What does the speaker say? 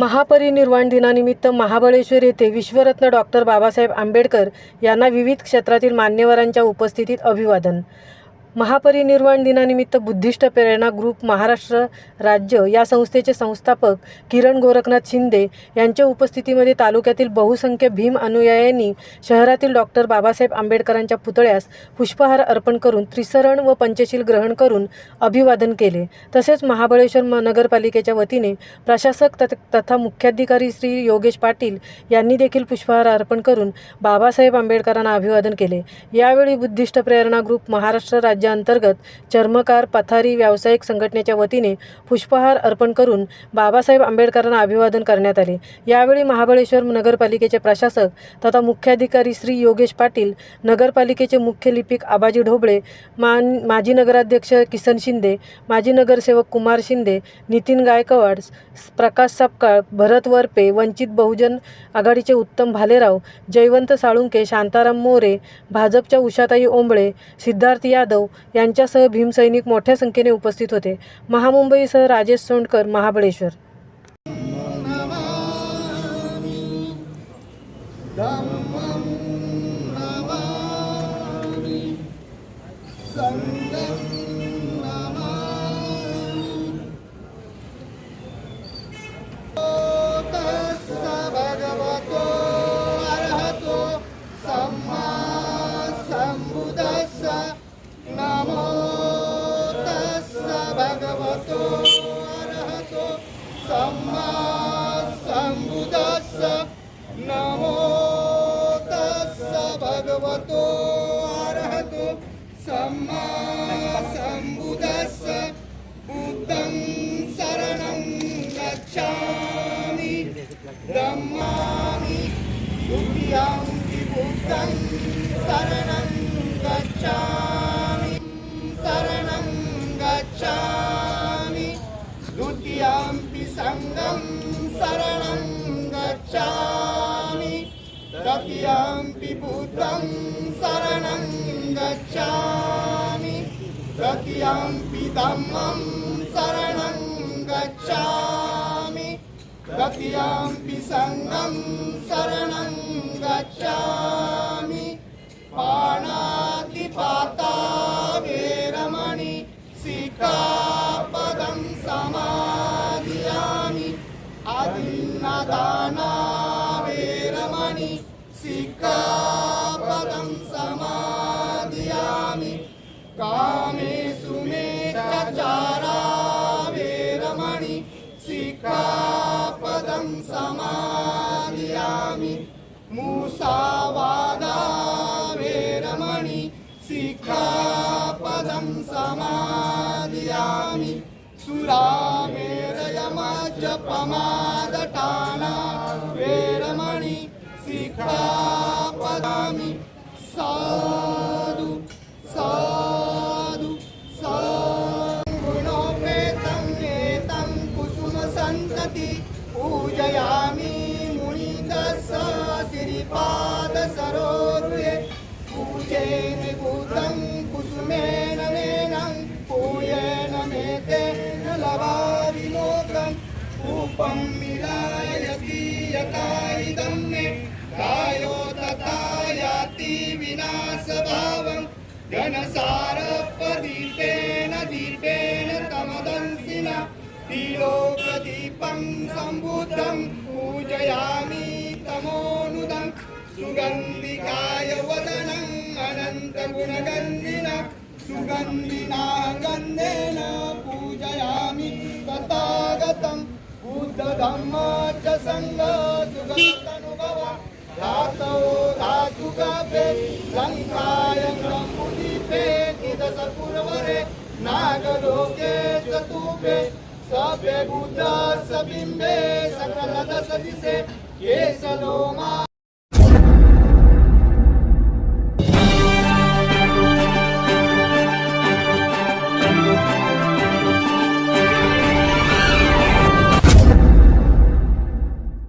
महापरिनिर्वाण दिनानिमित्त महाबळेश्वर येथे विश्वरत्न डॉक्टर बाबासाहेब आंबेडकर यांना विविध क्षेत्रातील मान्यवरांच्या उपस्थितीत अभिवादन. महापरिनिर्वाण दिनानिमित्त बुद्धिस्ट प्रेरणा ग्रुप महाराष्ट्र राज्य या संस्थेचे संस्थापक किरण गोरखनाथ शिंदे यांच्या उपस्थितीमध्ये तालुक्यातील बहुसंख्य भीम अनुयायांनी शहरातील डॉक्टर बाबासाहेब आंबेडकरांच्या पुतळ्यास पुष्पहार अर्पण करून त्रिसरण व पंचशील ग्रहण करून अभिवादन केले. तसेच महाबळेश्वर नगरपालिकेच्या वतीने प्रशासक तथा मुख्याधिकारी श्री योगेश पाटील यांनी देखील पुष्पहार अर्पण करून बाबासाहेब आंबेडकरांना अभिवादन केले. यावेळी बुद्धिस्ट प्रेरणा ग्रुप महाराष्ट्र राज्य अंतर्गत चर्मकार पथारी व्यावसायिक संघटनेच्या वतीने पुष्पहार अर्पण करून बाबासाहेब आंबेडकरांना अभिवादन करण्यात आले. यावेळी महाबळेश्वर नगरपालिकेचे प्रशासक तथा मुख्याधिकारी श्री योगेश पाटील, नगरपालिकेचे मुख्य लिपिक आबाजी ढोबळे, माजी नगराध्यक्ष किसन शिंदे, माजी नगरसेवक कुमार शिंदे, नितीन गायकवाड, प्रकाश सपकाळ, भरत वरपे, वंचित बहुजन आघाडीचे उत्तम भालेराव, जयवंत साळुंके, शांताराम मोरे, भाजपच्या उषाताई ओंबळे, सिद्धार्थ यादव यांच्यासह भीमसैनिक मोठ्या संख्येने उपस्थित होते. महामुंबईसह राजेश सोंडकर, महाबळेश्वर. नमो तस्स भगवतो अरहतो सम्मा सम्बुद्धस्स बुद्धं शरणं गच्छामि धम्मामि द्वितीयंपि बुद्धं शरणं गच्छामि शरणं गच्छामि द्वितीयंपि संघं शरणं गच्छामि तृतीयंपि बुद्धं शरणं गच्छामि तृतीयंपि धम्मं शरणं गच्छामि तृतीयंपि संघं शरणं गच्छामि पाणातिपाता वेरमणि सिक्खापदं समादियामि आदिन्नदाना वेरमणि सिक्खापदं समादियामि कामेषु मेच्चाचारा वेरमणि सिक्खापदं समादियामि मुसावादा वेरमणि सिक्खापदं समादियामि सुरामेरयमज्जपमादटाना वेरमणि सिक्खापदामि साधु साधु गुणोपेतं नेतं कुसुमसन्तति पूजयामि मुनिदस्स श्रीपादसरोरुहे पूजेन बुद्धं कुसुमेन नेनं पूयेन मेतेन लवारिलोकम् उपं मिलायति यथा इदं मे कायो तथा याति विनाशभावं घनसारपदीपेन दीपेन तमदंसिना तिलोकदीपं सम्बुद्धं पूजयामि तमोनुदं सुगन्धिकाय वदनम् अनन्तगुणगन्धिना सुगन्धिना गन्धेन पूजयामि तथागतं बुद्धधम्म च संघ सुगन्धानुभव धातौ धातुकपे लङ्काय ब्रह्मदीपे निदशपुरवरे नागलोके चतुर्भे सभे बुद्धस्य बिम्बे सकलदशदिशे केशलोमा